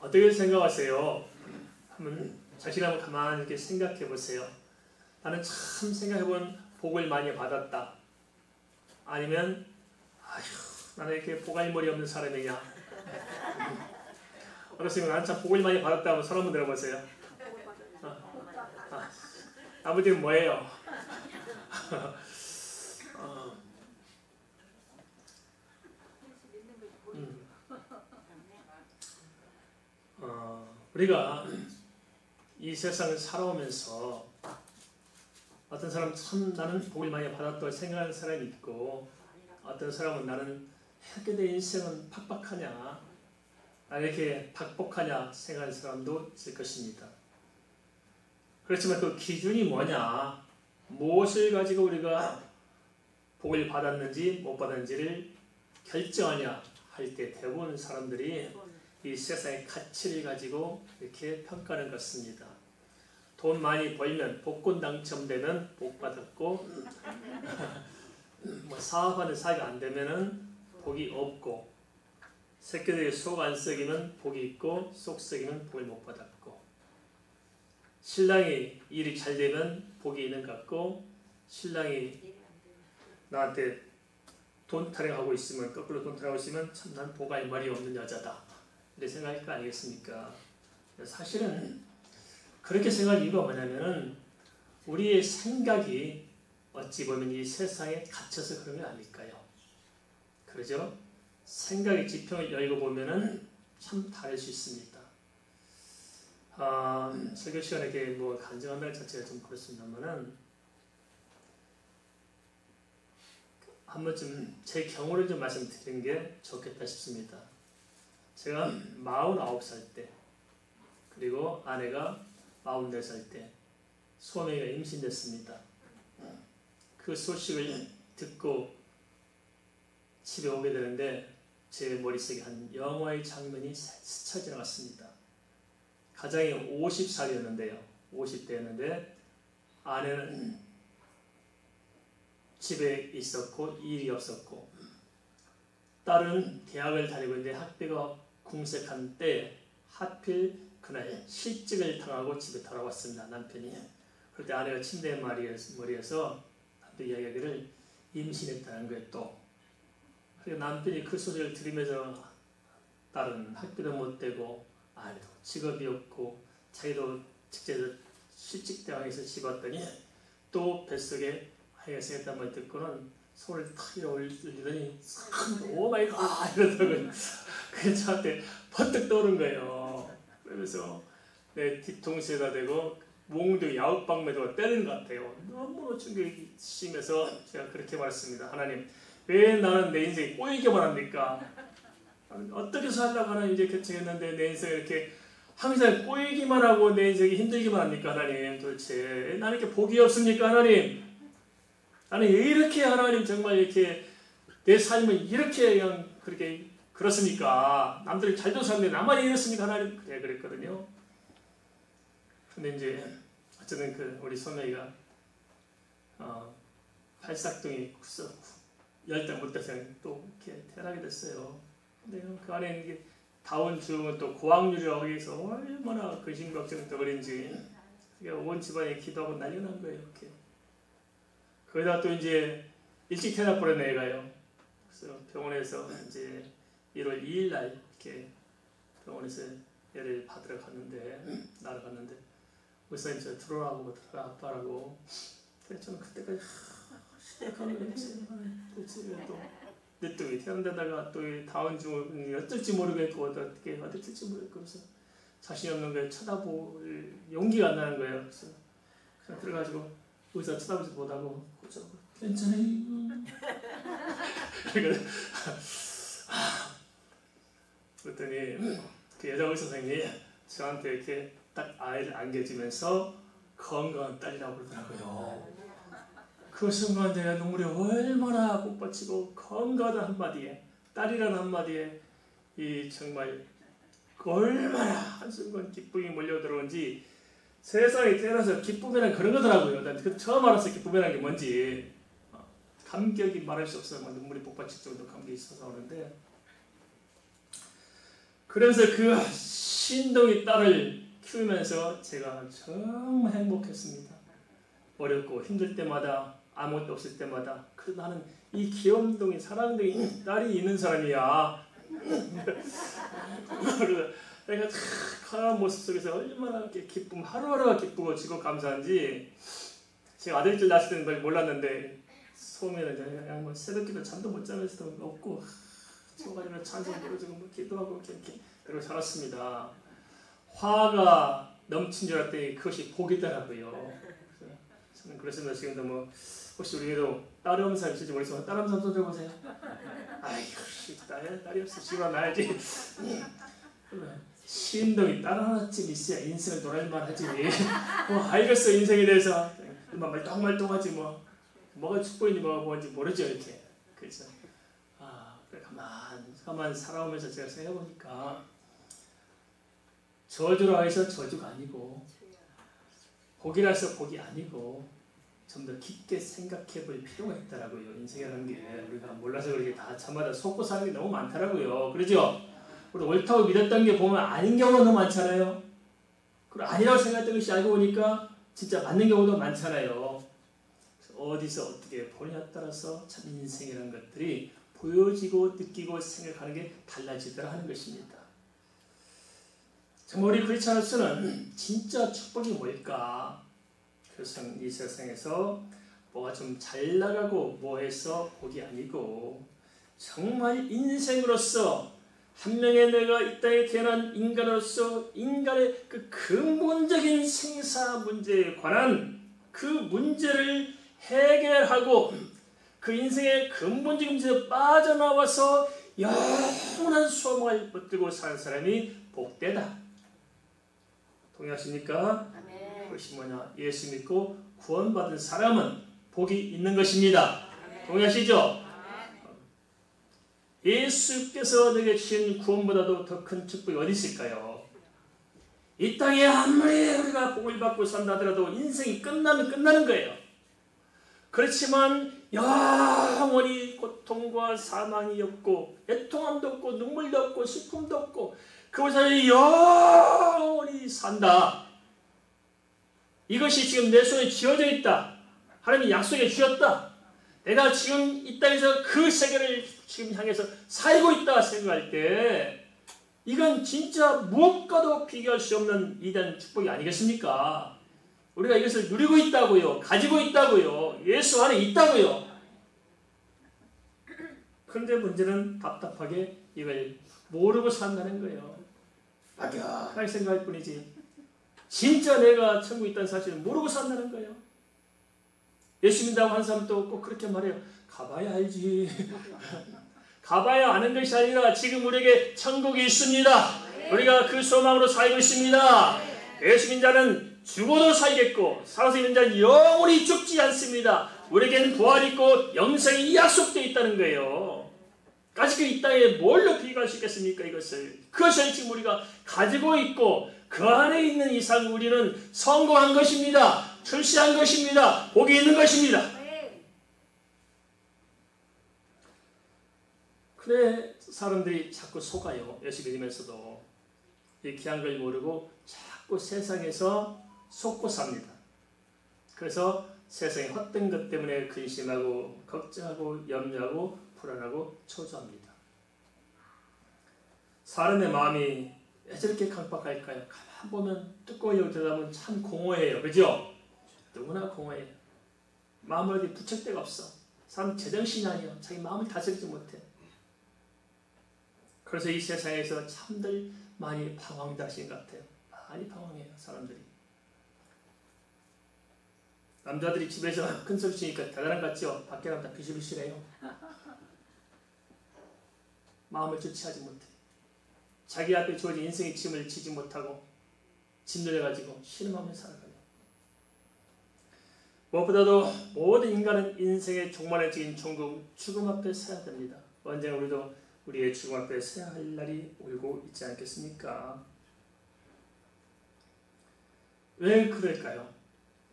어떻게 생각하세요? 한번 자신을 한번 가만히 이렇게 생각해 보세요. 나는 참 생각해본 복을 많이 받았다. 아니면 아휴 나는 이렇게 보갈머리 없는 사람이냐. 어떻습니까? 나는 참 복을 많이 받았다 하면 손 한번 들어보세요. 아버지는 뭐예요? 우리가 이 세상을 살아오면서 어떤 사람은 참 나는 복을 많이 받았다고 생각하는 사람이 있고, 어떤 사람은 나는 이렇게 내 인생은 팍팍하냐, 나는 이렇게 박복하냐 생각하는 사람도 있을 것입니다. 그렇지만 그 기준이 뭐냐, 무엇을 가지고 우리가 복을 받았는지 못 받았는지를 결정하냐 할 때 대부분 사람들이 이 세상의 가치를 가지고 이렇게 평가하는 것입니다. 돈 많이 벌면 복권 당첨되면 복 받았고 뭐 사업하는 사이가 안 되면은 복이 없고, 새끼들이 속 안 썩이면 복이 있고 속 썩이면 복을 못 받았고, 신랑이 일이 잘 되면 복이 있는 것 같고, 신랑이 나한테 돈 타령하고 있으면, 거꾸로 돈 타령하고 있으면 참 난 복할 말이 없는 여자다 이렇게 생각할 거 아니겠습니까? 사실은 그렇게 생각할 이유가 뭐냐면은 우리의 생각이 어찌 보면 이 세상에 갇혀서 그런 게 아닐까요? 그러죠? 생각의 지평을 열고 보면은 참 다를 수 있습니다. 설교 시간에 뭐 간증한다는 자체가 좀 그렇습니다만은, 한 번쯤 제 경우를 좀 말씀드리는 게 좋겠다 싶습니다. 제가 49살 때, 그리고 아내가 44살 때 소매가 임신됐습니다. 그 소식을 듣고 집에 오게 되는데 제 머릿속에 한 영화의 장면이 스쳐 지나갔습니다. 가장이 50살이었는데요. 50대였는데 아내는 집에 있었고 일이 없었고, 딸은 대학을 다니고 있는데 학비가 궁색한 때 하필 그날 실직을 당하고 집에 돌아왔습니다. 남편이. 그때 아내가 침대 머리에서 남편 이야기하기를 임신했다는 거예요. 또 그리고 남편이 그 소식을 들으면서 딸은 학비도 못 되고 아내도 직업이 없고 자기도 직접 실직당해서 집 왔더니 또 뱃속에 아이가 생겼단 말 듣고는 손을 탁 올리더니 오 마이 갓 이러더라고요. 그래서 저한테 번뜩 떠오른 거예요. 그러면서 내 뒤통수에다 대고 몽둥이 야웃방매도 때리는 것 같아요. 너무 충격이 심해서 제가 그렇게 말했습니다. 하나님, 왜 나는 내 인생이 꼬이기만 합니까? 어떻게 살려고 하나 이제 결정했는데 내 인생이 이렇게 항상 꼬이기만 하고 내 인생이 힘들기만 합니까? 하나님, 도대체 나는 이렇게 복이 없습니까? 하나님, 나는 왜 이렇게 하나님 정말 이렇게 내 삶을 이렇게 그냥 그렇게 그렇습니까? 남들이 잘도 사는데 나만 이렇습니까? 하나님, 그래 그랬거든요. 근데 이제 어쨌든 우리 소매가 팔싹둥이 10달 못 돼서 또 이렇게 태어나게 됐어요. 근데 그 안에 이게 다운증은 또 고학률이라고 해서 얼마나 근심걱정이 덩어린지 온 집안이 기도하고 난리가 난 거예요. 이렇게. 거기다 또 이제 일찍 태어나버렸네 애가요. 그래서 병원에서 이제 1월 2일 날 이렇게 병원에서 애를 받으러 갔는데, 날아갔는데 의사님 저 들어오라고 들어가 아빠라고. 그래서 저는 그때까지 시작하는 거지. 도대체 또 늦둥이 태어난데다가 또 다운증을 어쩔지 모르겠고 어떻게 될지 모르겠고, 그래서 자신이 없는 거에 쳐다볼 용기가 안 나는 거예요. 그래서 그냥 들어가지고 의사 쳐다보지도 못하고 괜찮아요. 그랬더니 그 여자 의사 선생님이 저한테 이렇게 딱 아이를 안겨주면서 건강한 딸이라고 그러더라고요. 그 순간 제가 눈물이 얼마나 복받치고 건강하다 한마디에, 딸이라는 한마디에 이 정말 얼마나 한순간 기쁨이 몰려들어온지, 세상에 태어나서 기쁨이란 그런 거더라고요. 난 처음 알았어요. 기쁨이라는 게 뭔지. 감격이 말할 수 없어요. 눈물이 복받칠 정도 감격이 있어서 오는데, 그래서 그 신동이 딸을 키우면서 제가 정말 행복했습니다. 어렵고 힘들 때마다 아무것도 없을 때마다 그래도 나는 이 귀염둥이 사랑둥이 딸이 있는 사람이야. 내가 그 모습 속에서 얼마나 이렇게 하루하루가 기쁘고 지고 감사한지 제가 아들들 낳았을 때는 잘 몰랐는데 처음에는 그냥 뭐 새벽기도 잠도 못 자면서도 없고 지금까지는 찬송 부르고 뭐 기도하고 이렇게 그러고 살았습니다. 화가 넘친 줄 알았더니 그것이 복이더라고요. 저는 그렇습니다. 지금도 뭐 혹시 우리에도 딸이 없는 사람 있을지 모르겠지만 딸 없는 사람 손 들어보세요. 아이고 딸이 없어 지금 나야지. 신동이 딸 하나쯤 있어야 인생을 놀아만 하지. 뭐 알겠어 인생에 대해서 말똥말똥하지 뭐가 축복인지 뭐가 뭔지 모르죠 이렇게. 그렇죠. 가만 살아오면서 제가 생각해보니까 저주라 해서 저주가 아니고 복이라 해서 복이 아니고 좀 더 깊게 생각해 볼 필요가 있더라고요. 인생이라는 게 우리가 몰라서 그렇게 다 참마다 속고 사는 게 너무 많더라고요. 그러죠? 우리 옳다고 믿었던 게 보면 아닌 경우가 너무 많잖아요. 그리고 아니라고 생각했던 것이 알고 보니까 진짜 맞는 경우도 많잖아요. 어디서 어떻게 보느냐에 따라서 참 인생이라는 것들이 보여지고 느끼고 생각하는 게 달라지더라 하는 것입니다. 정말 우리 크리스천으로서는 진짜 축복이 뭘까? 그래서 이 세상에서 뭐가 좀 잘 나가고 뭐해서 복이 아니고 정말 인생으로서 한 명의 내가 이 땅에 태어난 인간으로서 인간의 그 근본적인 생사 문제에 관한 그 문제를 해결하고 그 인생의 근본적인 문제에 빠져나와서 영원한 소망을 붙들고 사는 사람이 복되다. 동의하십니까? 그것이 뭐냐? 예수 믿고 구원받은 사람은 복이 있는 것입니다. 동의하시죠? 예수께서 내게 주신 구원보다도 더 큰 축복이 어디 있을까요? 이 땅에 아무리 우리가 복을 받고 산다 하더라도 인생이 끝나면 끝나는 거예요. 그렇지만 영원히 고통과 사망이 없고 애통함도 없고 눈물도 없고 슬픔도 없고 그곳에 영원히 산다. 이것이 지금 내 손에 쥐어져 있다. 하나님이 약속해 주셨다. 내가 지금 이 땅에서 그 세계를 지금 향해서 살고 있다 생각할 때 이건 진짜 무엇과도 비교할 수 없는 위대한 축복이 아니겠습니까? 우리가 이것을 누리고 있다고요. 가지고 있다고요. 예수 안에 있다고요. 그런데 문제는 답답하게 이걸 모르고 산다는 거예요. 막연하게 생각할 뿐이지 진짜 내가 천국에 있다는 사실을 모르고 산다는 거예요. 예수 믿는다고 하는 사람도 꼭 그렇게 말해요. 가봐야 알지. 가봐야 아는 것이 아니라 지금 우리에게 천국이 있습니다. 우리가 그 소망으로 살고 있습니다. 예수 믿는 자는 죽어도 살겠고 살아서 있는 자는 영원히 죽지 않습니다. 우리에게는 부활이 있고 영생이 약속되어 있다는 거예요. 아직 이 땅에 뭘로 비교할 수 있겠습니까? 그것을 지금 우리가 가지고 있고 그 안에 있는 이상 우리는 성공한 것입니다. 출세한 것입니다. 복이 있는 것입니다. 그래 사람들이 자꾸 속아요. 예수 믿으면서도 이 귀한 걸 모르고 자꾸 세상에서 속고 삽니다. 그래서 세상의 헛된 것 때문에 근심하고 걱정하고 염려하고 불안하고 초조합니다. 사람의 마음이 왜 저렇게 강박할까요? 가만 보면 뚜껑을 들여다보면 참 공허해요. 그죠? 누구나 공허해요. 마음을 어디 붙일 데가 없어. 사람 제정신이 아니에요. 자기 마음을 다스리지 못해. 그래서 이 세상에서 참들 많이 방황하시는 것 같아요. 많이 방황해요. 사람들이. 남자들이 집에서 큰 소리 치니까 대단한 것 같죠? 밖에 나면 다 비실비실해요. 마음을 주체하지 못해. 자기 앞에 주어진 인생의 짐을 지지 못하고 짓눌려가지고 신음하며 살아가요. 무엇보다도 모든 인간은 인생의 종말에 지인 종국 죽음 앞에 서야 됩니다. 언젠가 우리도 우리의 죽음 앞에 서야 할 날이 오고 있지 않겠습니까? 왜 그럴까요?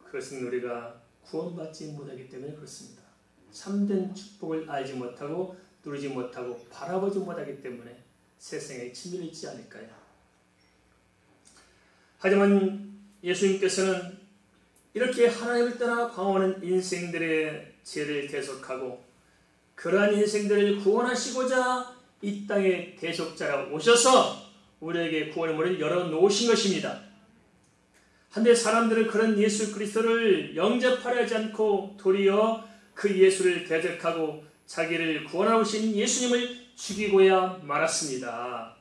그것은 우리가 구원받지 못하기 때문에 그렇습니다. 참된 축복을 알지 못하고 누리지 못하고 바라보지 못하기 때문에 세상에 짓눌리지 않을까요? 하지만 예수님께서는 이렇게 하나님을 떠나 광활한 인생들의 죄를 대속하고 그러한 인생들을 구원하시고자 이 땅에 대속자라 오셔서 우리에게 구원의 문을 열어놓으신 것입니다. 한데 사람들은 그런 예수 그리스도를 영접하려 하지 않고 도리어 그 예수를 대적하고 자기를 구원하러 오신 예수님을 죽이고야 말았습니다.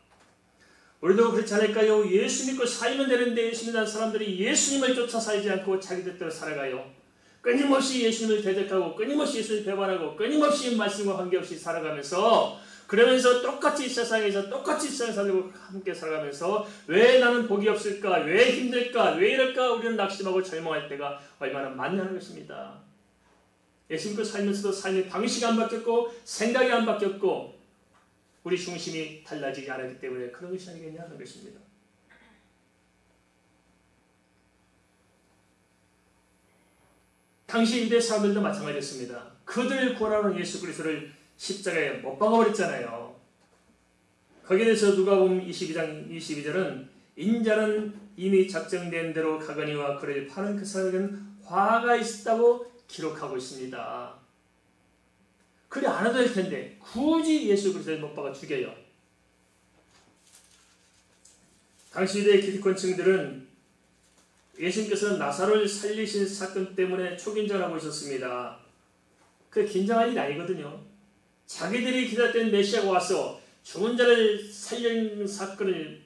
우리도 그렇지 않을까요? 예수 믿고 살면 되는데 예수 믿는 사람들이 예수님을 쫓아 살지 않고 자기 뜻대로 살아가요. 끊임없이 예수님을 대적하고 끊임없이 예수를 배반하고 끊임없이 말씀과 관계없이 살아가면서 그러면서 똑같이 세상에서 똑같이 세상 살고 함께 살아가면서 왜 나는 복이 없을까? 왜 힘들까? 왜 이럴까? 우리는 낙심하고 절망할 때가 얼마나 많냐는 것입니다. 예수 믿고 살면서도 삶의 방식이 안 바뀌었고 생각이 안 바뀌었고 우리 중심이 달라지지 않았기 때문에 그런 것이 아니겠냐 하는 것입니다. 당시 유대 사람들도 마찬가지였습니다. 그들을 구원하는 예수 그리스도를 십자가에 못 박아버렸잖아요. 거기에 대해서 누가복음 22장 22절은 인자는 이미 작정된 대로 가거니와 그를 파는 그 사람에게는 화가 있었다고 기록하고 있습니다. 그래 안 해도 될 텐데 굳이 예수 그리스도를 못 박아 죽여요. 당시 유대 기득권층들은 예수님께서 나사로를 살리신 사건 때문에 초긴장을 하고 있었습니다. 그 긴장할 일이 아니거든요. 자기들이 기다렸던 메시아가 와서 죽은 자를 살리는 사건을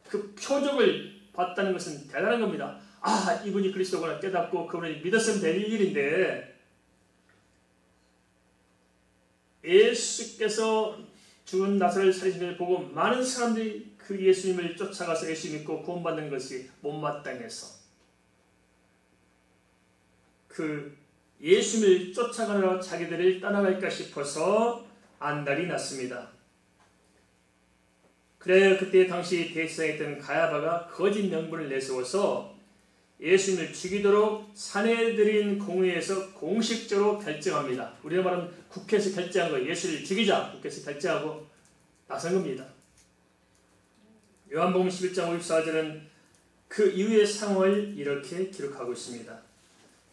그 표적을 봤다는 것은 대단한 겁니다. 아, 이분이 그리스도구나 깨닫고 그분을 믿었으면 될 일인데 예수께서 죽은 나사로를 살리신 것을 보고 많은 사람들이 그 예수님을 쫓아가서 예수 믿고 구원받는 것이 못마땅해서 그 예수님을 쫓아가느라 자기들을 떠나갈까 싶어서 안달이 났습니다. 그래 그때 당시 대제사장에 있던 가야바가 거짓 명분을 내세워서 예수님을 죽이도록 사내들인 공회에서 공식적으로 결정합니다. 우리가 말하면 국회에서 결정한 거예요. 예수를 죽이자 국회에서 결정하고 나선 겁니다. 요한복음 11장 54절은 그 이후의 상황을 이렇게 기록하고 있습니다.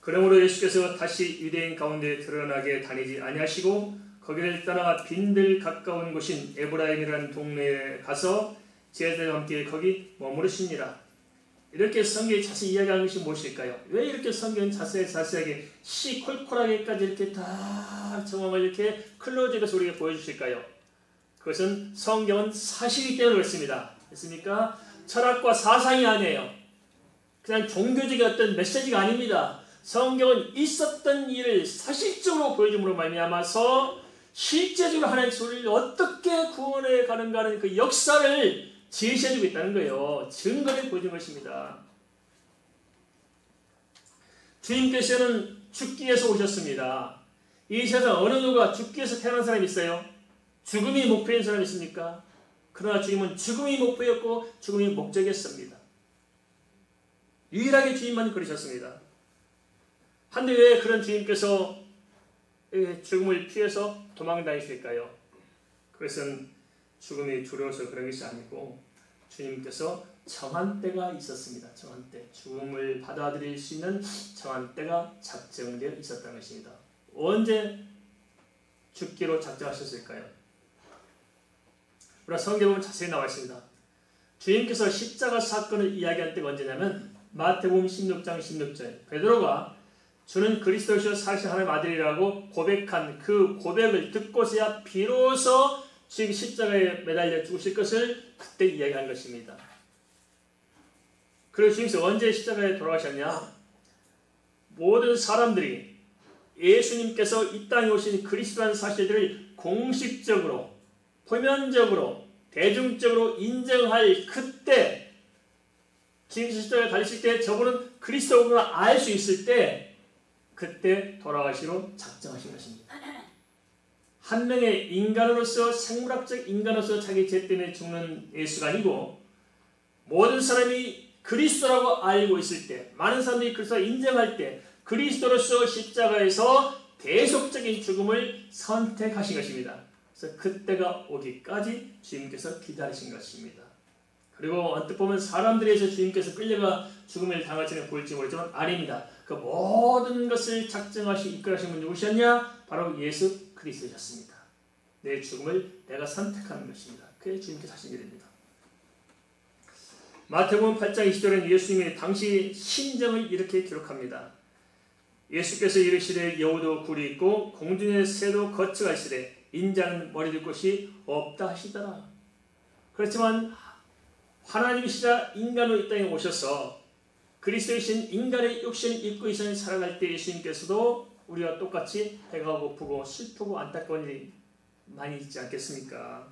그러므로 예수께서 다시 유대인 가운데 드러나게 다니지 아니하시고 거기를 떠나 빈들 가까운 곳인 에브라임이라는 동네에 가서 제자들과 함께 거기 머무르시니라. 이렇게 성경이 자세히 이야기하는 것이 무엇일까요? 왜 이렇게 성경은 자세하게 시콜콜하게까지 이렇게 다 정황을 이렇게 클로즈해서 우리에게 보여주실까요? 그것은 성경은 사실이기 때문에 그렇습니다. 됐습니까? 철학과 사상이 아니에요. 그냥 종교적인 어떤 메시지가 아닙니다. 성경은 있었던 일을 사실적으로 보여줌으로 말미암아서 실제적으로 하나님의 소리를 어떻게 구원해 가는가 하는 그 역사를 제시해주고 있다는 거예요. 증거를 보여준 것입니다. 주님께서는 죽기 위해서 오셨습니다. 이 세상 어느 누가 죽기 위해서 태어난 사람이 있어요? 죽음이 목표인 사람이 있습니까? 그러나 주님은 죽음이 목표였고 죽음이 목적이었습니다. 유일하게 주님만 그러셨습니다. 한데 왜 그런 주님께서 죽음을 피해서 도망다니실까요? 그것은 죽음이 두려워서 그런 것이 아니고 주님께서 정한 때가 있었습니다. 정한 때. 죽음을 받아들일 수 있는 정한 때가 작정되어 있었다는 것입니다. 언제 죽기로 작정하셨을까요? 우리가 성경에 보면 자세히 나와 있습니다. 주님께서 십자가 사건을 이야기할 때가 언제냐면 마태복음 16장 16절 베드로가 주는 그리스도시요 살신 하나님의 아들이라고 고백한 그 고백을 듣고서야 비로소 주님 십자가에 매달려 죽으실 것을 그때 이야기한 것입니다. 그리고 주님께서 언제 십자가에 돌아가셨냐? 모든 사람들이 예수님께서 이 땅에 오신 그리스도라는 사실들을 공식적으로 표면적으로 대중적으로 인정할 그때 주님께서 십자가에 달리실 때 저분은 그리스도구나 알 수 있을 때 그때 돌아가시로 작정하신 것입니다. 한 명의 인간으로서 생물학적 인간으로서 자기 죄 때문에 죽는 예수가 아니고 모든 사람이 그리스도라고 알고 있을 때 많은 사람들이 그리스도를 인정할 때 그리스도로서 십자가에서 대속적인 죽음을 선택하신 것입니다. 그래서 그때가 오기까지 주님께서 기다리신 것입니다. 그리고 언뜻 보면 사람들에 의해서 주님께서 끌려가 죽음을 당할지는 보일지 모르지만 아닙니다. 그 모든 것을 작정하시 이끌하신 분 누구셨냐? 바로 예수 그리스도셨습니다. 내 죽음을 내가 선택하는 것입니다. 그게 주님께서 하신 일입니다. 마태복음 8장 20절에는 예수님이 당시 심정을 이렇게 기록합니다. 예수께서 이르시되 여우도 굴이 있고 공중의 새도 거처가 있으되 인자는 머리 둘 곳이 없다 하시더라. 그렇지만 하나님이시자 인간으로 이 땅에 오셔서 그리스도이신 인간의 육신을 입고 이 세상에 살아갈 때 예수님께서도 우리와 똑같이 배가 고프고 슬프고 안타까운 일이 많이 있지 않겠습니까?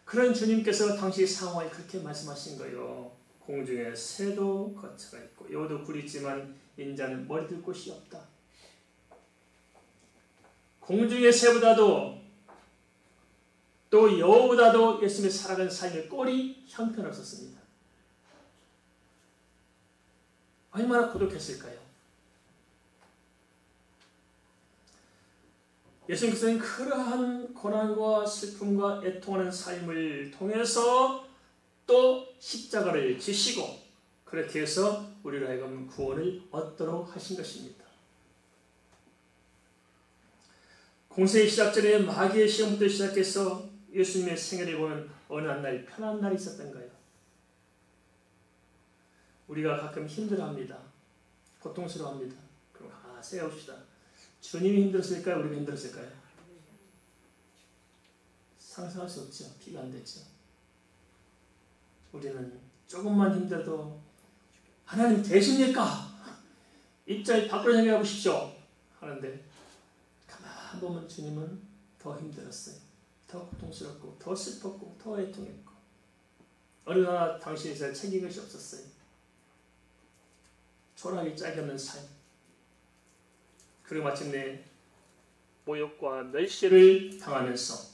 그런 주님께서 당시 상황을 그렇게 말씀하신 거예요. 공중에 새도 거처가 있고 여우도 굴이 있지만 인자는 머리 둘 곳이 없다. 공중의 새보다도 또 여우보다도 예수님의 살아간 삶의 꼴이 형편없었습니다. 얼마나 고독했을까요? 예수님께서는 그러한 고난과 슬픔과 애통하는 삶을 통해서 또 십자가를 지시고 그렇게 해서 우리로 하여금 구원을 얻도록 하신 것입니다. 공세의 시작 전에 마귀의 시험부터 시작해서 예수님의 생애를 보면 어느 한 날 편한 날이 있었던 거예요. 우리가 가끔 힘들어합니다. 고통스러워합니다. 그럼 생각해봅시다. 주님이 힘들었을까요? 우리가 힘들었을까요? 상상할 수 없죠. 비가 안 되죠. 우리는 조금만 힘들어도 하나님 되십니까? 입장을 바꾸려 생각해 보십시오. 하는데 가만 보면 주님은 더 힘들었어요. 더 고통스럽고 더 슬펐고 더 애통했고 어느 하나 당신이 잘 챙긴 것이 없었어요. 초라하게 짝이 없는 삶. 그리고 마침내 모욕과 멸시를 당하면서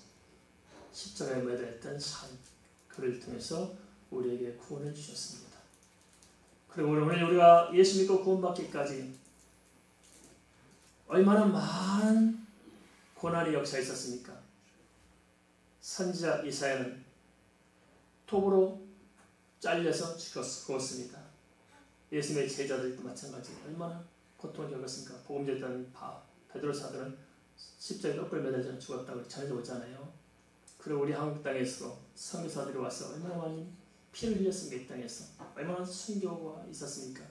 십자가에 매달렸던 삶. 그를 통해서 우리에게 구원을 주셨습니다. 그리고 오늘 우리가 예수 믿고 구원받기까지 얼마나 많은 고난의 역사가 있었습니까? 선지자 이사야는 톱으로 잘려서 죽었습니다. 예수님의 제자들도 마찬가지 얼마나 고통을 겪었습니까? 복음 전했던 베드로 사도는 십자가에 뼈를 매달려 죽었다고 전해져 오잖아요. 그리고 우리 한국 땅에서 선교사들이 와서 얼마나 많이 피를 흘렸습니까? 이 땅에서 얼마나 순교가 있었습니까?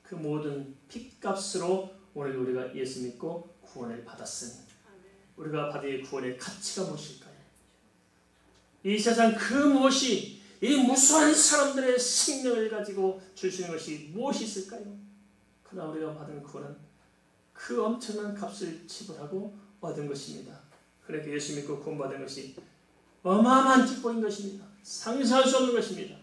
그 모든 핏값으로 오늘 우리가 예수 믿고 구원을 받았으니 우리가 받을 구원의 가치가 무엇일까요? 이 세상 그 무엇이 이 무수한 사람들의 생명을 가지고 줄 수 있는 것이 무엇이 있을까요? 그러나 우리가 받은 구원은 그 엄청난 값을 지불하고 얻은 것입니다. 그렇게 예수 믿고 구원받은 것이 어마어마한 축복인 것입니다. 상상할 수 없는 것입니다.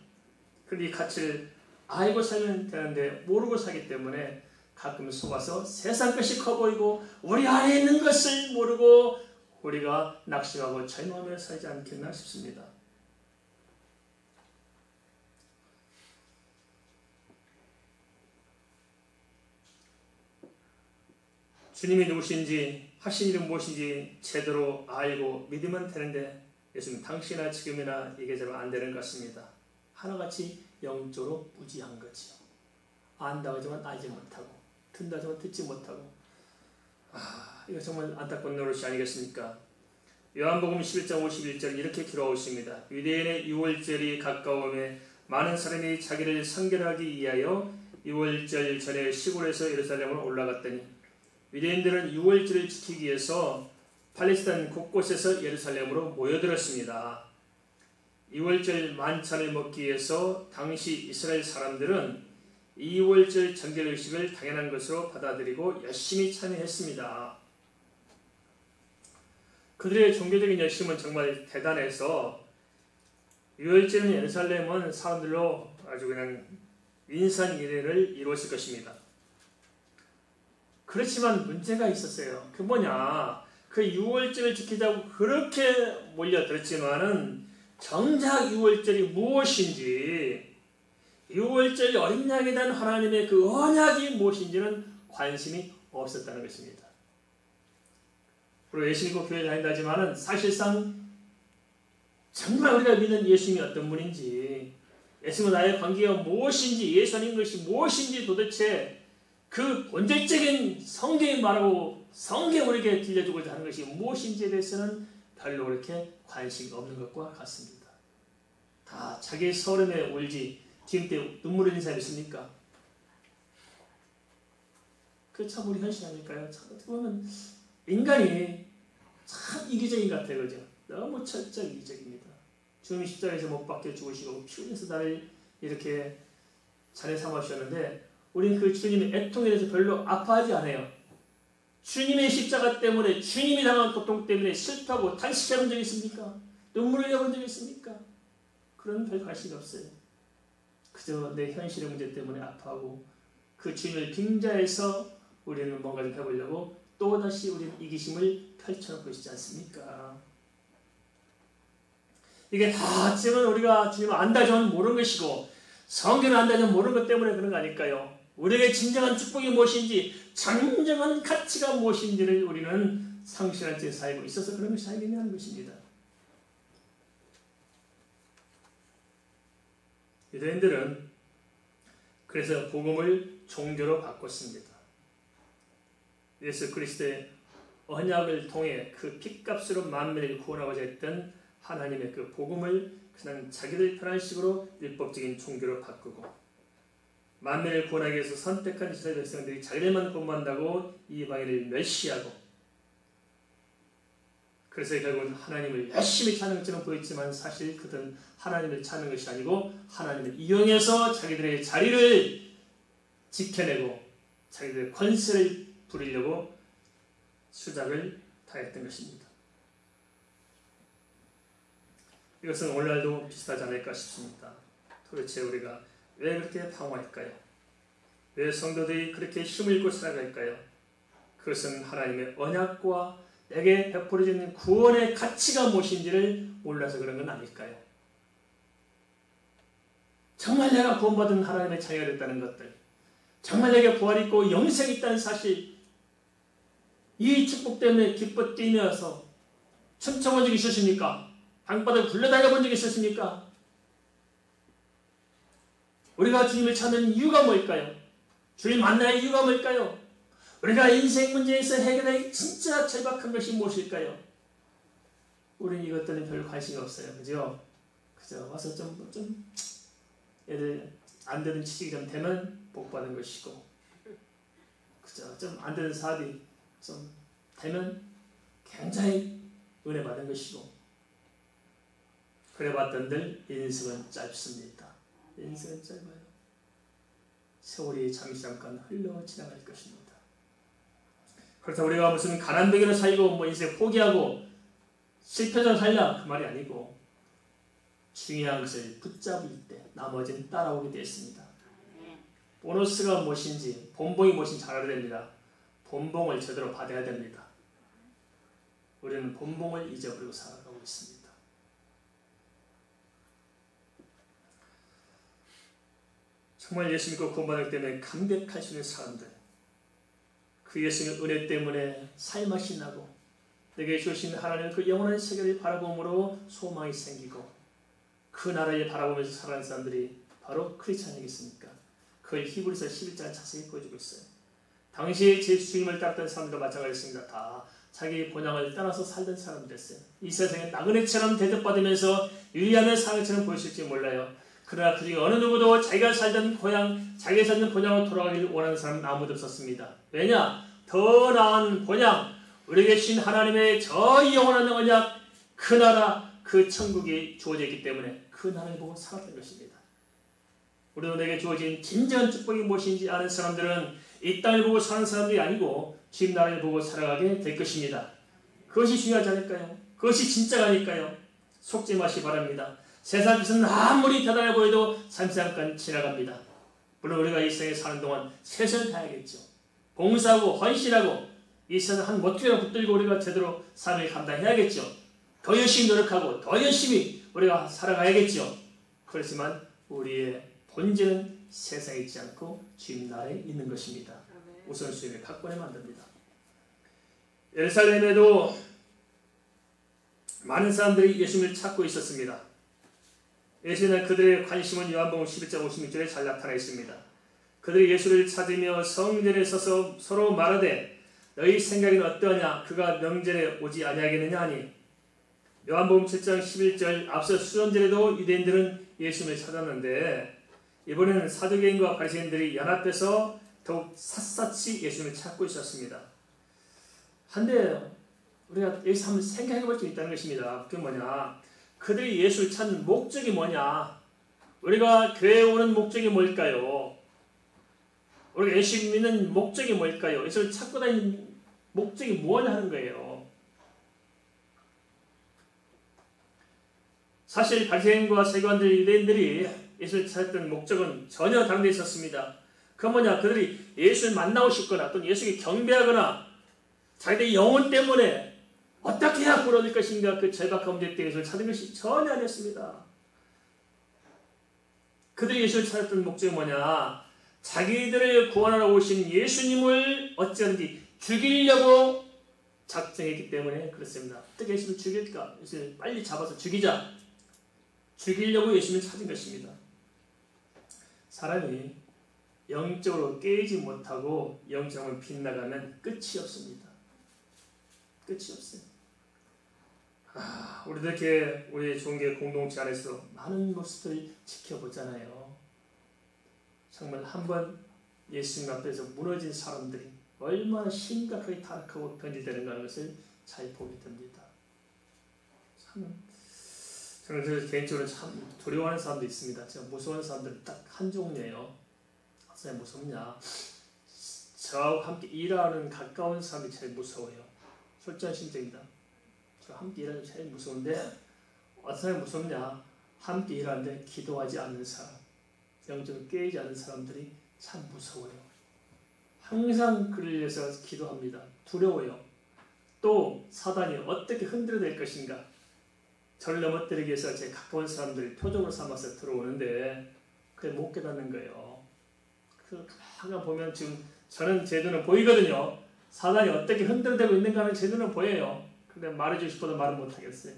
그런데 이 가치를 알고 살면 되는데 모르고 살기 때문에 가끔 속아서 세상 것이 커 보이고 우리 안에 있는 것을 모르고 우리가 낙심하고 절망하며 살지 않겠나 싶습니다. 주님이 누구신지 하신 일은 무엇인지 제대로 알고 믿으면 되는데 예수님 당시나 지금이나 이게 잘 안 되는 것 같습니다. 하나같이 영적으로 무지한 거지요. 안다고 하지만 알지 못하고 듣는다 하지만 듣지 못하고 이거 정말 안타까운 노릇이 아니겠습니까? 요한복음 11장 51절 이렇게 기록하고 있습니다. 유대인의 유월절이 가까움에 많은 사람이 자기를 선결하기 위하여 유월절 전에 시골에서 예루살렘으로 올라갔더니 유대인들은 유월절을 지키기 위해서 팔레스타인 곳곳에서 예루살렘으로 모여들었습니다. 유월절 만찬을 먹기 위해서 당시 이스라엘 사람들은 이월절 정결 의식을 당연한 것으로 받아들이고 열심히 참여했습니다. 그들의 종교적인 열심은 정말 대단해서 유월절 예루살렘은 사람들로 아주 그냥 인산인해를 이루었을 것입니다. 그렇지만 문제가 있었어요. 그 뭐냐? 그 유월절을 지키자고 그렇게 몰려들었지만은 정작 유월절이 무엇인지, 유월절 어린 양에 대한 하나님의 그 언약이 무엇인지는 관심이 없었다는 것입니다. 그리고 예수 믿고 교회 다닌다지만은 사실상 정말 우리가 믿는 예수님이 어떤 분인지 예수님과 나의 관계가 무엇인지, 예수 아닌 것이 무엇인지 도대체 그 본질적인 성경이 말하고 성경 우리에게 들려주고자 하는 것이 무엇인지에 대해서는 별로 그렇게 관심이 없는 것과 같습니다. 다 자기 서름에 울지 지금 때 눈물 흘린 사람이 있습니까? 그 참 우리 현실 아닐까요? 참 어떻게 보면 인간이 참 이기적인 것 같아요. 그죠? 너무 철저히 이기적입니다. 주님이 십자가에서 못 박혀 죽으시고 피 흘려서 나를 이렇게 자네 삼아주셨는데 우리는 그 주님의 애통에 대해서 별로 아파하지 않아요. 주님의 십자가 때문에 주님이 당한 고통 때문에 슬퍼하고 탄식해본 적이 있습니까? 눈물을 흘려본 적이 있습니까? 그런 별 관심이 없어요. 그저 내 현실의 문제 때문에 아파하고 그 주님을 빙자해서 우리는 뭔가 좀 해보려고 또다시 우리는 이기심을 펼쳐놓고 있지 않습니까? 이게 다 지금 우리가 주님을 안다면 모르는 것이고 성경을 안다면 모르는 것 때문에 그런 거 아닐까요? 우리에게 진정한 축복이 무엇인지 진정한 가치가 무엇인지를 우리는 상실한 채 살고 있어서 그런 것이 아니냐는 것입니다. 유대인들은 그래서 복음을 종교로 바꿨습니다. 예수 그리스도의 언약을 통해 그 핏값으로 만민을 구원하고자 했던 하나님의 그 복음을 그냥 자기들 편한 식으로 율법적인 종교로 바꾸고 만민을 구원하기 위해서 선택한 이스라엘 백성들이 자기들만 구원한다고 이방인을 멸시하고 그래서 결국은 하나님을 열심히 찾는 것처럼 보였지만 사실 그들은 하나님을 찾는 것이 아니고 하나님을 이용해서 자기들의 자리를 지켜내고 자기들의 권세를 부리려고 수작을 다했던 것입니다. 이것은 오늘날도 비슷하지 않을까 싶습니다. 도대체 우리가 왜 그렇게 방황할까요? 왜 성도들이 그렇게 힘을 잃고 살아갈까요? 그것은 하나님의 언약과 내게 베풀어지는 구원의 가치가 무엇인지를 몰라서 그런 건 아닐까요? 정말 내가 구원받은 하나님의 자녀가 됐다는 것들, 정말 내게 부활이 있고 영생이 있다는 사실, 이 축복 때문에 기뻐 뛰면서 춤춰본 적이 있으십니까? 방바닥에 굴러다녀 본 적이 있으십니까? 우리가 주님을 찾는 이유가 뭘까요? 주님 만날 이유가 뭘까요? 우리가 인생 문제에서 해결하기 진짜 절박한 것이 무엇일까요? 우리는 이것들은 별 관심이 없어요. 그죠? 그저 와서 좀 애들 안 되는 취직이 좀 되면 복 받은 것이고, 그저 좀 안 되는 사업이 좀 되면 굉장히 은혜 받은 것이고, 그래 봤던들 인생은 짧습니다. 인생은 짧아요. 세월이 잠깐 흘러 지나갈 것입니다. 그렇다고 우리가 무슨 가난뱅이로 살고 뭐 인생 포기하고 실패자로 살냐 그 말이 아니고 중요한 것을 붙잡을 때 나머지는 따라오게 되어 있습니다. 보너스가 무엇인지 본봉이 무엇인지 잘 알아야 됩니다. 본봉을 제대로 받아야 됩니다. 우리는 본봉을 잊어버리고 살아가고 있습니다. 정말 예수 믿고 구원받았기 때문에 감격할 수 있는 사람들, 그 예수님의 은혜 때문에 살맛이 나고 내게 주신 하나님의 그 영원한 세계를 바라봄으로 소망이 생기고 그 나라를 바라보면서 살아가는 사람들이 바로 크리스찬이겠습니까? 그걸 히브리서 11장에 자세히 보여주고 있어요. 당시에 제 주님을 따랐던 사람들과 마찬가지였습니다. 다 자기 본향을 떠나서 살던 사람들이었어요. 이 세상에 나그네처럼 대접받으면서 유리하는 상처럼 보였을지 몰라요. 그러나 그 중에 어느 누구도 자기가 살던 고향, 자기가 살던 본향으로 돌아가기를 원하는 사람은 아무도 없었습니다. 왜냐? 더 나은 본향, 우리에게 주신 하나님의 저 영원한 언약, 그 나라, 그 천국이 주어져 있기 때문에 그 나라를 보고 살았던 것입니다. 우리도 내게 주어진 진정한 축복이 무엇인지 아는 사람들은 이 땅을 보고 사는 사람들이 아니고 주님 나라를 보고 살아가게 될 것입니다. 그것이 중요하지 않을까요? 그것이 진짜가 아닐까요? 속지 마시기 바랍니다. 세상 것은 아무리 대단해 보여도 잠깐 지나갑니다. 물론 우리가 이 세상에 사는 동안 최선을 다해야겠죠. 봉사하고 헌신하고 이 세상 한 모퉁이나 붙들고 우리가 제대로 삶을 감당해야겠죠. 더 열심히 노력하고 더 열심히 우리가 살아가야겠죠. 그렇지만 우리의 본질은 세상에 있지 않고 주님 나라에 있는 것입니다. 우선순위를 각본에 만듭니다. 예루살렘에도 많은 사람들이 예수님을 찾고 있었습니다. 예수에 대한 그들의 관심은 요한복음 11장 56절에 잘 나타나 있습니다. 그들이 예수를 찾으며 성전에 서서 서로 말하되 너희 생각은 어떠하냐? 그가 명절에 오지 아니하겠느냐 하니 요한복음 7장 11절 앞서 수전절에도 유대인들은 예수님을 찾았는데 이번에는 사두개인과 바리새인들이 연합해서 더욱 샅샅이 예수님을 찾고 있었습니다. 한데 우리가 여기서 한번 생각해 볼 수 있다는 것입니다. 그게 뭐냐? 그들이 예수를 찾는 목적이 뭐냐? 우리가 교회에 오는 목적이 뭘까요? 우리가 예수 믿는 목적이 뭘까요? 예수를 찾고 다니는 목적이 뭐냐 하는 거예요. 사실 바리새인과 세관들 유대인들이 예수를 찾았던 목적은 전혀 다른 데 있었습니다. 그 뭐냐? 그들이 예수를 만나고 싶거나 또는 예수에게 경배하거나 자기들의 영혼 때문에 어떻게 해야 구원할 것인가 그 절박한 문제 때문에 예수를 찾은 것이 전혀 아니었습니다. 그들이 예수를 찾았던 목적이 뭐냐? 자기들을 구원하러 오신 예수님을 어찌하든지 죽이려고 작정했기 때문에 그렇습니다. 어떻게 예수를 죽일까? 예수를 빨리 잡아서 죽이자. 죽이려고 예수님을 찾은 것입니다. 사람이 영적으로 깨지 못하고 영적으로 빗나가면 끝이 없습니다. 끝이 없어요. 우리도 이렇게 우리의 종교 공동체 안에서 많은 모습을 지켜보잖아요. 정말 한번 예수님 앞에서 무너진 사람들이 얼마나 심각하게 타락하고 변질되는가 하는 것을 잘 보게 됩니다. 저는 개인적으로 참 두려워하는 사람도 있습니다. 제가 무서워하는 사람들은 딱 한 종류예요. 어떻게 무섭냐? 저하고 함께 일하는 가까운 사람이 제일 무서워요. 솔직한 심정입니다. 저와 함께 일하는 게 제일 무서운데 어떤 사람이 무섭냐? 함께 일하는데 기도하지 않는 사람, 영적으로 깨지 않는 사람들이 참 무서워요. 항상 그를 위해서 기도합니다. 두려워요. 또 사단이 어떻게 흔들어낼 것인가? 저를 넘어뜨리기 위해서 제 가까운 사람들이 표적으로 삼아서 들어오는데 그게 못 깨닫는 거예요. 그 가만 보면 지금 저는 제 눈은 보이거든요. 사단이 어떻게 흔들어대고 있는가는 제 눈은 보여요. 근데 말해주고 싶어도 말을 못하겠어요.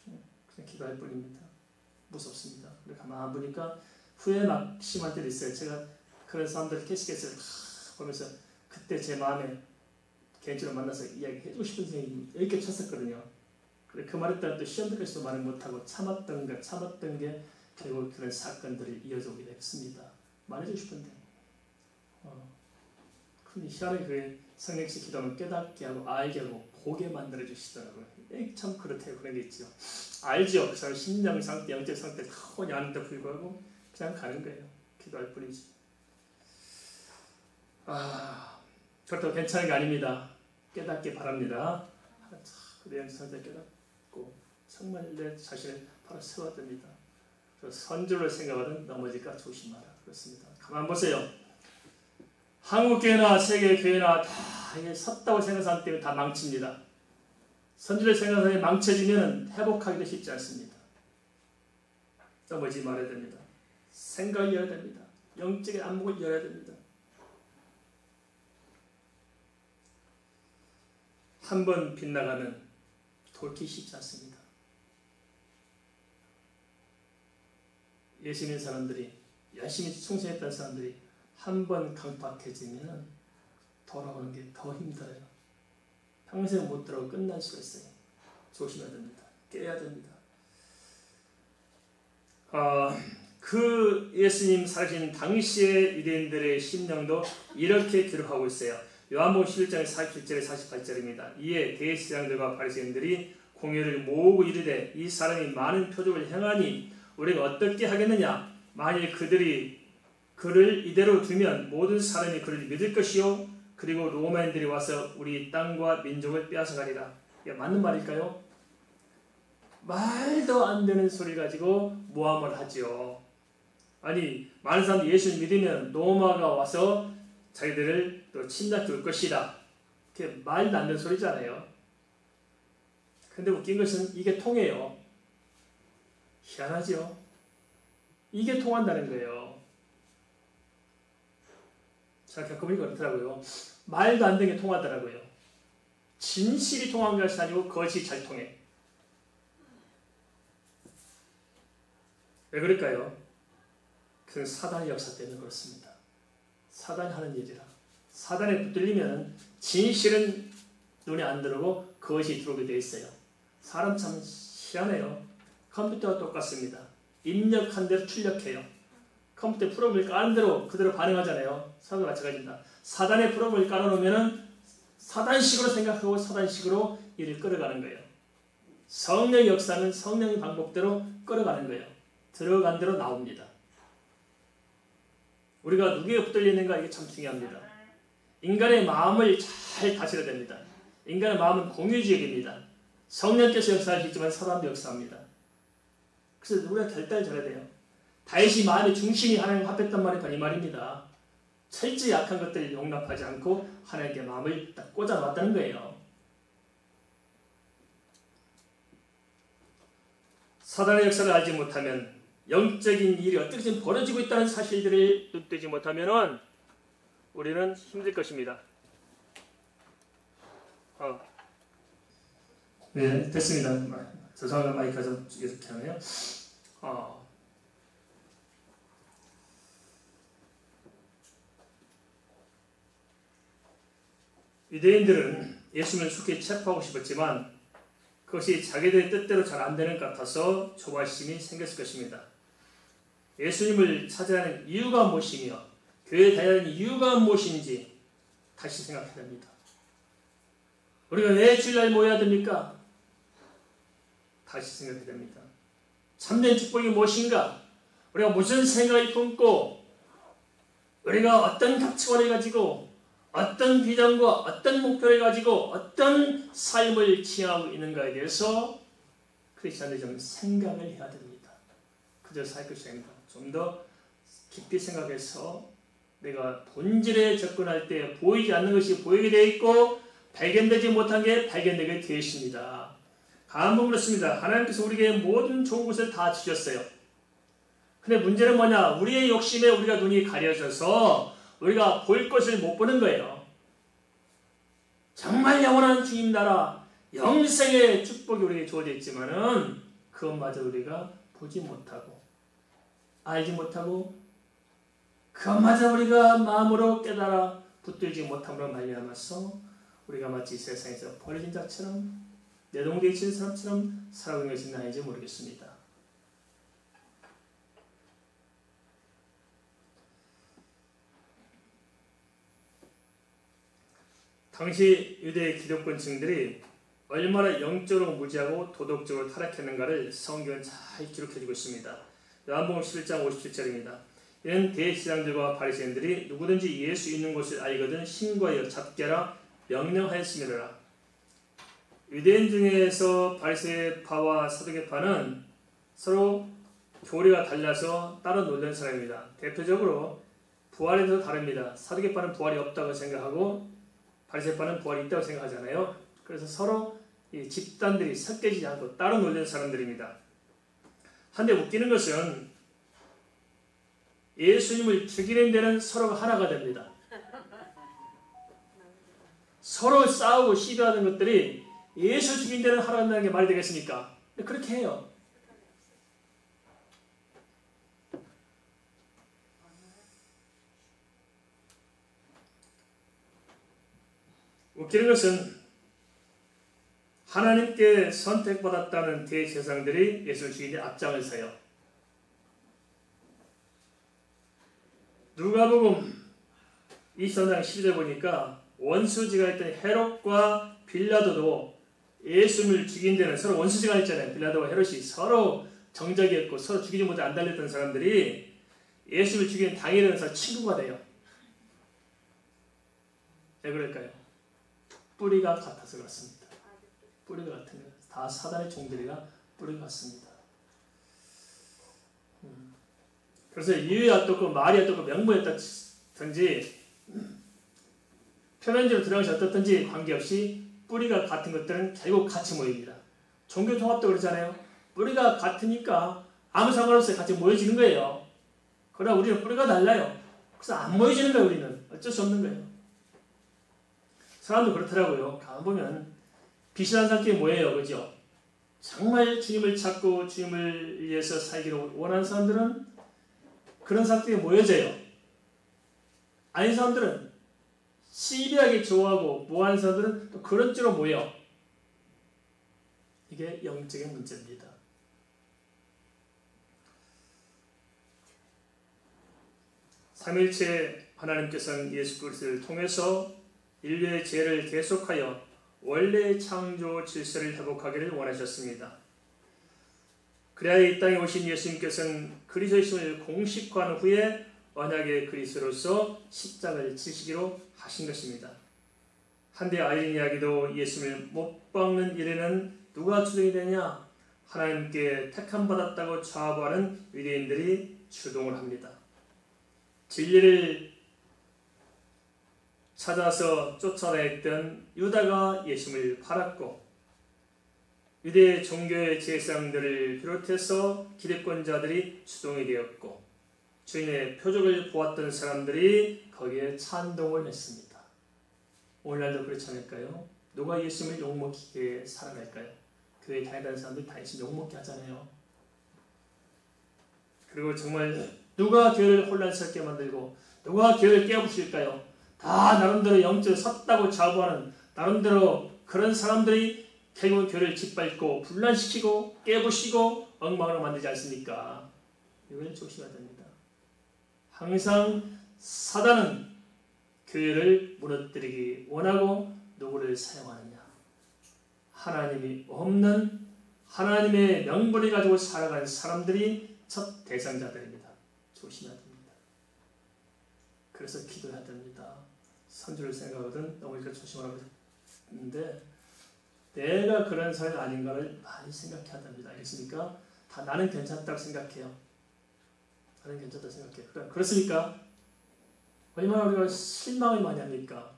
그냥 기도할 뿐입니다. 무섭습니다. 가만 보니까 후회 막 심할 때도 있어요. 제가 그런 사람들 캐시켓을 다 보면서 그때 제 마음에 개인적으로 만나서 이야기해주고 싶은 생각이 이렇게 쳤었거든요. 그 말에 따라 또 시험 들까지도 말을 못하고 참았던 게 결국 그런 사건들이 이어지게 됐습니다. 말해주고 싶은데 근데 희한하게 그 성령씨 기도하면 깨닫게 하고 알게 하고 보게 만들어 주시더라고요. 참 그렇대요. 그런 게 있죠. 알죠. 그 사람 심령 상태, 영적 상태 전혀 아는데 불구하고 그냥 가는 거예요. 기도할 뿐이지. 그렇다고 괜찮은 게 아닙니다. 깨닫기 바랍니다. 내 영적 상태 깨닫고 정말 내 자신을 바로 세워야 됩니다. 선줄로 생각하든 넘어질까 조심하라. 그렇습니다. 가만 보세요. 한국교회나 세계교회나 다 이게 섰다고 생각하는 사람 때문에 다 망칩니다. 선줄로 생각하는 사람이 망쳐지면 회복하기도 쉽지 않습니다. 넘어지지 말아야 됩니다. 생각을 열어야 됩니다. 영적인 안목을 열어야 됩니다. 한번 빗나가면 돌이키기 쉽지 않습니다. 예수 믿는 사람들이 열심히 충성했던 사람들이 한번 강팍해지면 돌아오는 게 더 힘들어요. 평생 못 들어오고 끝날 수가 있어요. 조심해야 됩니다. 깨야 됩니다. 그 예수님 살아계신 당시의 유대인들의 심령도 이렇게 기록하고 있어요. 요한복음 11장 47절에 48절입니다. 이에 대제사장들과 바리새인들이 공회를 모으고 이르되 이 사람이 많은 표적을 행하니 우리가 어떻게 하겠느냐? 만일 그들이 그를 이대로 두면 모든 사람이 그를 믿을 것이요 그리고 로마인들이 와서 우리 땅과 민족을 빼앗아가리라. 이게 맞는 말일까요? 말도 안 되는 소리 가지고 모함을 하죠. 아니 많은 사람들이 예수를 믿으면 로마가 와서 자기들을 또 침략해 올 것이다. 그게 말도 안 되는 소리잖아요. 근데 웃긴 것은 이게 통해요. 희한하죠? 이게 통한다는 거예요. 제가 겪어보니까 그렇더라고요. 말도 안 되는 게 통하더라고요. 진실이 통한 것이 아니고 거짓이 잘 통해. 왜 그럴까요? 그건 사단의 역사 때문에 그렇습니다. 사단이 하는 일이라. 사단에 붙들리면 진실은 눈에 안 들어오고 그것이 들어오게 되어 있어요. 사람 참 희한해요. 컴퓨터와 똑같습니다. 입력한 대로 출력해요. 컴퓨터 프로그램을 까는 대로 그대로 반응하잖아요. 사람도 마찬가지입니다. 사단의 프로그램을 깔아놓으면 사단식으로 생각하고 사단식으로 일을 끌어가는 거예요. 성령의 역사는 성령의 방법대로 끌어가는 거예요. 들어간 대로 나옵니다. 우리가 누구에 붙들리는가 이게 참 중요합니다. 인간의 마음을 잘 다스려야 됩니다. 인간의 마음은 공유지역입니다. 성령께서 역사하시지만 사람도 역사합니다. 그래서 우리가 결단을 잘해야 돼요. 다윗이 마음의 중심이 하나님 합했단 말이 바로 이 말입니다. 철저히 약한 것들을 용납하지 않고 하나님께 마음을 딱 꽂아놨다는 거예요. 사단의 역사를 알지 못하면 영적인 일이 어떻게 지금 벌어지고 있다는 사실들을 눈뜨지 못하면 우리는 힘들 것입니다. 네, 됐습니다. 죄송합니다. 마이크가 좀 이렇게 하네요. 유대인들은 예수님을 속히 체포하고 싶었지만 그것이 자기들의 뜻대로 잘 안 되는 것 같아서 조바심이 생겼을 것입니다. 예수님을 찾아가는 이유가 무엇이며 교회에 다니는 이유가 무엇인지 다시 생각해야 됩니다. 우리가 왜 주일날 모여야 됩니까? 다시 생각해야 됩니다. 참된 축복이 무엇인가? 우리가 무슨 생각을 품고 우리가 어떤 가치관을 가지고 어떤 비전과 어떤 목표를 가지고 어떤 삶을 지향하고 있는가에 대해서 크리스천들이 좀 생각을 해야 됩니다. 그저 살 것이 아닙니다. 좀 더 깊이 생각해서 내가 본질에 접근할 때 보이지 않는 것이 보이게 되어 있고 발견되지 못한 게 발견되게 되어 있습니다. 간혹 그렇습니다. 하나님께서 우리에게 모든 좋은 것을 다 주셨어요. 근데 문제는 뭐냐? 우리의 욕심에 우리가 눈이 가려져서 우리가 볼 것을 못 보는 거예요. 정말 영원한 주님 나라, 영생의 축복이 우리에게 주어져 있지만은 그것마저 우리가 보지 못하고 알지 못하고 그것마저 우리가 마음으로 깨달아 붙들지 못함으로 말미암아서 우리가 마치 세상에서 버려진 자처럼 내동되어 있는 사람처럼 살아가는 것이 나인지 모르겠습니다. 당시 유대 기독권층들이 얼마나 영적으로 무지하고 도덕적으로 타락했는가를 성경은 잘 기록해주고 있습니다. 요한복음 11장 57절입니다. 이는 대제사장들과 바리새인들이 누구든지 예수 있는 곳을 알거든 신고하여 잡게 하라 명령하였음이라. 유대인 중에서 바리새파와 사두개파는 서로 교리가 달라서 따로 놀던 사람입니다. 대표적으로 부활에 대해서 다릅니다. 사두개파는 부활이 없다고 생각하고 바리새파는 부활이 있다고 생각하잖아요. 그래서 서로 이 집단들이 섞여지지 않고 따로 놀던 사람들입니다. 한데 웃기는 것은 예수님을 죽이는 데는 서로가 하나가 됩니다. 서로 싸우고 시비하는 것들이 예수 죽인 데는 하나가 된다는 게 말이 되겠습니까? 그렇게 해요. 웃기는 것은 하나님께 선택받았다는 대제사장들이 예수를 죽이는 데 앞장을 서요. 누가복음 23장 12절 보니까 원수지가 있던 헤롯과 빌라도도 예수님을 죽인 데는 서로 원수지가 있잖아요. 빌라도와 헤롯이 서로 정적이었고 서로 죽이지 못해 안 달렸던 사람들이 예수를 죽이는 당일에 서 친구가 돼요. 왜 그럴까요? 뿌리가 같아서 그렇습니다. 뿌리가 같은 거. 다 사단의 종들이가 뿌리가 같습니다. 그래서 이유야 어떻고 말이 어떻고 명분이었든지 표면적으로 드러난 것이 어떻든지 관계없이 뿌리가 같은 것들은 결국 같이 모입니다. 종교 통합도 그렇잖아요. 뿌리가 같으니까 아무 상관없이 같이 모여지는 거예요. 그러나 우리는 뿌리가 달라요. 그래서 안 모여지는 거예요. 우리는 어쩔 수 없는 거예요. 사람도 그렇더라고요. 가만 보면 비슷한 사람끼리 모여요. 그죠? 정말 주님을 찾고 주님을 위해서 살기를 원하는 사람들은 그런 사람들이 모여져요. 아닌 사람들은 시비하게 좋아하고 뭐하는 사람들은 또 그런 쪽으로 모여. 이게 영적인 문제입니다. 삼일체 하나님께서는 예수 그리스도를 통해서 인류의 죄를 계속하여 원래의 창조 질서를 회복하기를 원하셨습니다. 그래야 이 땅에 오신 예수님께서는 그리스도의 신을 공식화한 후에 언약의 그리스도로서 십자가를 지시기로 하신 것입니다. 한데 아이린 이야기도 예수님을 못 박는 일에는 누가 주동이 되냐? 하나님께 택함 받았다고 자부하는 유대인들이 주동을 합니다. 진리를 찾아서 쫓아다녔던 유다가 예수님을 팔았고 유대 종교의 제사장들을 비롯해서 기득권자들이 주동이 되었고 주인의 표적을 보았던 사람들이 거기에 찬동을 했습니다. 오늘날도 그렇지 않을까요? 누가 예수님을 욕먹게 살아갈까요? 교회에 다니는 사람들이 다 예수님 욕먹게 하잖아요. 그리고 정말 누가 교회를 혼란스럽게 만들고 누가 교회를 깨부실까요? 다 나름대로 영적으로 섰다고 자부하는 나름대로 그런 사람들이 결국은 교회를 짓밟고 분란시키고 깨부시고 엉망으로 만들지 않습니까? 이걸 조심해야 됩니다. 항상 사단은 교회를 무너뜨리기 원하고 누구를 사용하느냐? 하나님이 없는 하나님의 명분을 가지고 살아가는 사람들이 첫 대상자들입니다. 조심해야 됩니다. 그래서 기도해야 됩니다. 선주를 생각하거든 너무 이렇게 조심하라고 했는데 내가 그런 사람이 아닌가를 많이 생각해야 됩니다. 알겠습니까? 다 나는 괜찮다고 생각해요. 나는 괜찮다고 생각해요. 그렇습니까? 얼마나 우리가 실망을 많이 합니까?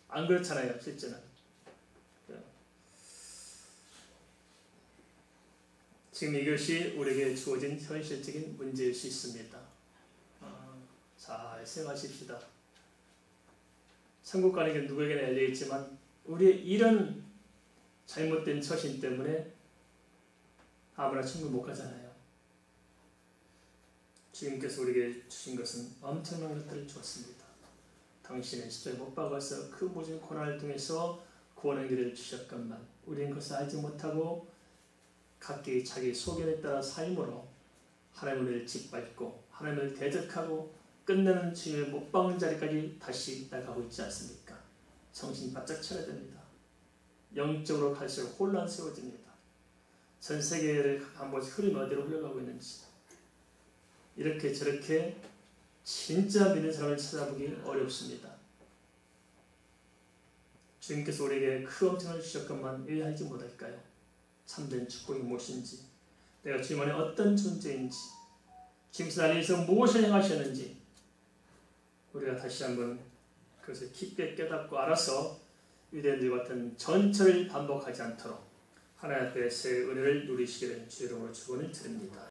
안 그렇잖아요. 실제는. 지금 이것이 우리에게 주어진 현실적인 문제일 수 있습니다. 잘 생각하십시다. 천국 가는 게 누구에게나 열려있지만 우리의 이런 잘못된 처신 때문에 아무나 천국 못 가잖아요. 주님께서 우리에게 주신 것은 엄청난 것들을 주었습니다. 당신은 십자가에 못 박아서 그 모든 고난을 통해서 구원의 길을 주셨건만 우리는 그것을 알지 못하고 각기 자기 소견에 따라 삶으로 하나님을 짓밟고 하나님을 대적하고 끝내는 주님의 못 박는 자리까지 다시 나가고 있지 않습니까? 정신 바짝 차려야 됩니다. 영적으로 갈수록 혼란스러워집니다. 전 세계를 한 번씩 흐름이 어디로 흘러가고 있는지 이렇게 저렇게 진짜 믿는 사람을 찾아보기 어렵습니다. 주님께서 우리에게 그 엄청난 주셨건만 왜 알지 못할까요? 참된 축복이 무엇인지 내가 주님 안에 어떤 존재인지 주님께서 나를 위해서 무엇을 행하셨는지 우리가 다시 한번 그것을 깊게 깨닫고 알아서 유대인들 같은 전철을 반복하지 않도록 하나님 앞에 새 은혜를 누리시기를 주의 이름으로 축원을 드립니다.